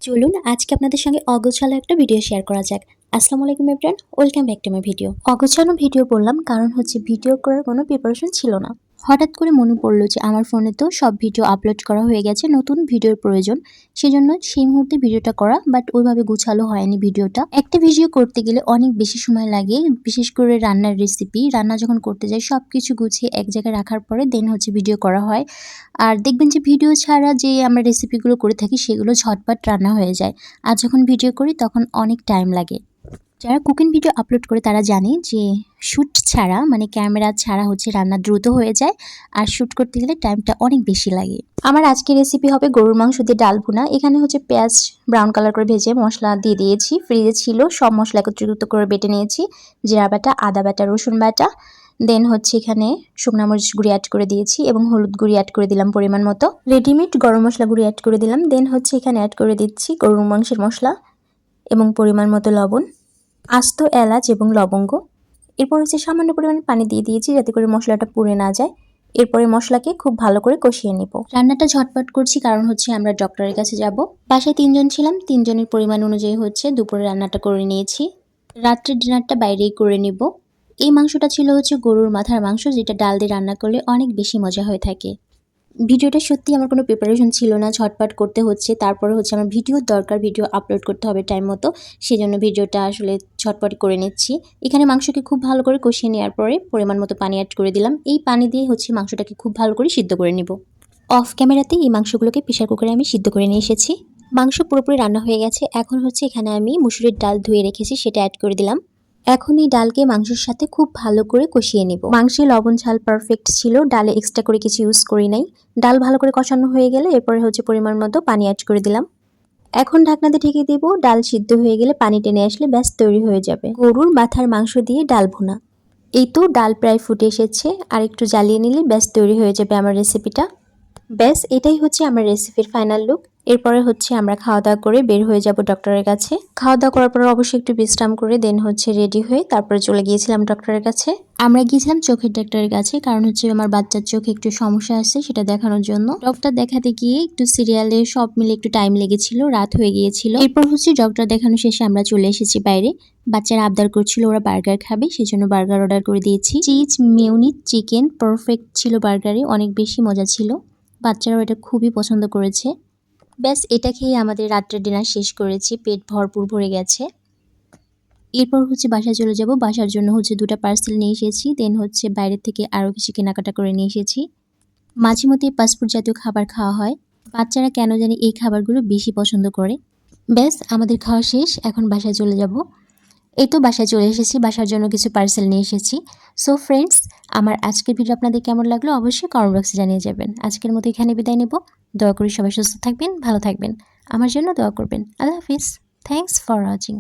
চলুন আজকে আপনাদের সঙ্গে অগোছালো একটা ভিডিও শেয়ার করা যাক। আসসালামু আলাইকুম everyone, welcome back to my video. অগোছালো ভিডিও বললাম কারণ হচ্ছে ভিডিও করার কোনো প্রিপারেশন ছিল না। হঠাৎ করে মনে পড়লো যে আমার ফোনে তো সব ভিডিও আপলোড করা হয়ে গেছে, নতুন ভিডিওর প্রয়োজন। সেজন্য সেই মুহূর্তে ভিডিওটা করা, বাট ওইভাবে গুছালো হয়নি ভিডিওটা। একটা ভিডিও করতে গেলে অনেক বেশি সময় লাগে, বিশেষ করে রান্নার রেসিপি। রান্না যখন করতে যাই সব কিছু গুছিয়ে এক জায়গায় রাখার পরে দেন হচ্ছে ভিডিও করা হয়। আর দেখবেন যে ভিডিও ছাড়া যে আমরা রেসিপিগুলো করে থাকি সেগুলো ঝটপট রান্না হয়ে যায়। আর যখন ভিডিও করি তখন অনেক টাইম লাগে। যারা কুকিং ভিডিও আপলোড করে তারা জানে যে শ্যুট ছাড়া মানে ক্যামেরা ছাড়া হচ্ছে রান্না দ্রুত হয়ে যায়, আর শ্যুট করতে গেলে টাইমটা অনেক বেশি লাগে। আমার আজকের রেসিপি হবে গরুর মাংস দিয়ে ডাল ভুনা। এখানে হচ্ছে পেঁয়াজ ব্রাউন কালার করে ভেজে মশলা দিয়ে দিয়েছি, ফ্রিজে ছিল, সব মশলা একত্রিত করে বেটে নিয়েছি। জিরা বাটা, আদা বাটা, রসুন বাটা, দেন হচ্ছে এখানে শুকনা মরিচ গুঁড়ি অ্যাড করে দিয়েছি এবং হলুদ গুঁড়ি অ্যাড করে দিলাম পরিমাণ মতো। রেডিমেড গরম মশলা গুঁড়ি অ্যাড করে দিলাম। দেন হচ্ছে এখানে অ্যাড করে দিচ্ছি গরুর মাংসের মশলা এবং পরিমাণ মতো লবণ, আস্ত এলাচ এবং লবঙ্গ। এরপর হচ্ছে সামান্য পরিমাণে পানি দিয়ে দিয়েছি যাতে করে মশলাটা পুড়ে না যায়। এরপরে মশলাকে খুব ভালো করে কষিয়ে নিব। রান্নাটা ঝটপট করছি কারণ হচ্ছে আমরা ডক্টরের কাছে যাব। বাসায় 3 জন ছিলাম, 3 জনের পরিমাণ অনুযায়ী হচ্ছে দুপুরে রান্নাটা করে নিয়েছি। রাত্রের ডিনারটা বাইরেই করে নিব। এই মাংসটা ছিল হচ্ছে গরুর মাথার মাংস, যেটা ডাল দিয়ে রান্না করলে অনেক বেশি মজা হয়ে থাকে। ভিডিওটা সত্যি আমার কোনো প্রিপারেশন ছিল না, ঝটপট করতে হচ্ছে। তারপরে হচ্ছে আমার ভিডিওর দরকার, ভিডিও আপলোড করতে হবে টাইম মতো, সেজন্য ভিডিওটা আসলে ঝটপট করে নিচ্ছি। এখানে মাংসকে খুব ভালো করে কষিয়ে নেওয়ার পরে পরিমাণ মতো পানি অ্যাড করে দিলাম। এই পানি দিয়ে হচ্ছে মাংসটাকে খুব ভালো করে সিদ্ধ করে নিব। অফ ক্যামেরাতে এই মাংসগুলোকে প্রেসার কুকারে আমি সিদ্ধ করে নিয়ে এসেছি। মাংস পুরোপুরি রান্না হয়ে গেছে। এখন হচ্ছে এখানে আমি মুসুরির ডাল ধুয়ে রেখেছি, সেটা অ্যাড করে দিলাম। এখন এই ডালকে মাংসের সাথে খুব ভালো করে কষিয়ে নেব। মাংসে লবণ ঝাল পারফেক্ট ছিল, ডালে এক্সট্রা করে কিছু ইউজ করি নাই। ডাল ভালো করে কষানো হয়ে গেলে এরপরে হচ্ছে পরিমাণ মতো পানি অ্যাড করে দিলাম। এখন ঢাকনাতে ঢেকে দেব। ডাল সিদ্ধ হয়ে গেলে পানি টেনে আসলে ব্যাস তৈরি হয়ে যাবে গরুর মাথার মাংস দিয়ে ডাল ভুনা। এই তো ডাল প্রায় ফুটে এসেছে, আর একটু জ্বালিয়ে নিলে ব্যাস তৈরি হয়ে যাবে আমার রেসিপিটা। ব্যাস এটাই হচ্ছে আমার রেসিপির ফাইনাল লুক। এরপরে হচ্ছে আমরা খাওয়া দাওয়া করে বের হয়ে যাব ডক্টরের কাছে। খাওয়া দাওয়া করার পর অবশ্যই একটু বিশ্রাম করে দেন হচ্ছে রেডি হয়ে তারপরে চলে গিয়েছিলাম ডক্টরের কাছে। আমরা গিয়েছিলাম চোখের ডাক্তারের কাছে, কারণ হচ্ছে আমার বাচ্চার চোখে একটু সমস্যা আছে, সেটা দেখানোর জন্য। ডক্টর দেখাতে গিয়ে একটু সিরিয়ালে সব মিলে একটু টাইম লেগেছিল, রাত হয়ে গিয়েছিল। এরপর হচ্ছে ডক্টর দেখানো শেষে আমরা চলে এসেছি বাইরে। বাচ্চারা আবদার করছিল ওরা বার্গার খাবে, সেজন্য বার্গার অর্ডার করে দিয়েছি। চিজ, মেয়োনিজ, চিকেন পারফেক্ট ছিল বার্গারে, অনেক বেশি মজা ছিল। বাচ্চারাও এটা খুবই পছন্দ করেছে। ব্যাস এটা খেয়ে আমাদের রাত্রের ডিনার শেষ করেছি, পেট ভরপুর ভরে গেছে। এরপর হচ্ছে বাসায় চলে যাব। বাসার জন্য হচ্ছে 2টা পার্সেল নিয়ে এসেছি, দেন হচ্ছে বাইরে থেকে আরও কিছু কেনাকাটা করে নিয়ে এসেছি। মাঝে মধ্যে ফাস্টফুড জাতীয় খাবার খাওয়া হয়, বাচ্চারা কেন জানি এই খাবারগুলো বেশি পছন্দ করে। ব্যাস আমাদের খাওয়া শেষ, এখন বাসায় চলে যাব। এই তো বাসায় চলে এসেছি, বাসার জন্য কিছু পার্সেল নিয়ে এসেছি। সো ফ্রেন্ডস, আমার আজকের ভিডিও আপনাদের কেমন লাগলো অবশ্যই কমেন্ট বক্সে জানিয়ে যাবেন। আজকের মতো এখানে বিদায় নেব। দোয়া করি সবাই সুস্থ থাকবেন, ভালো থাকবেন, আমার জন্য দোয়া করবেন। আল্লাহ হাফিজ। Thanks for watching.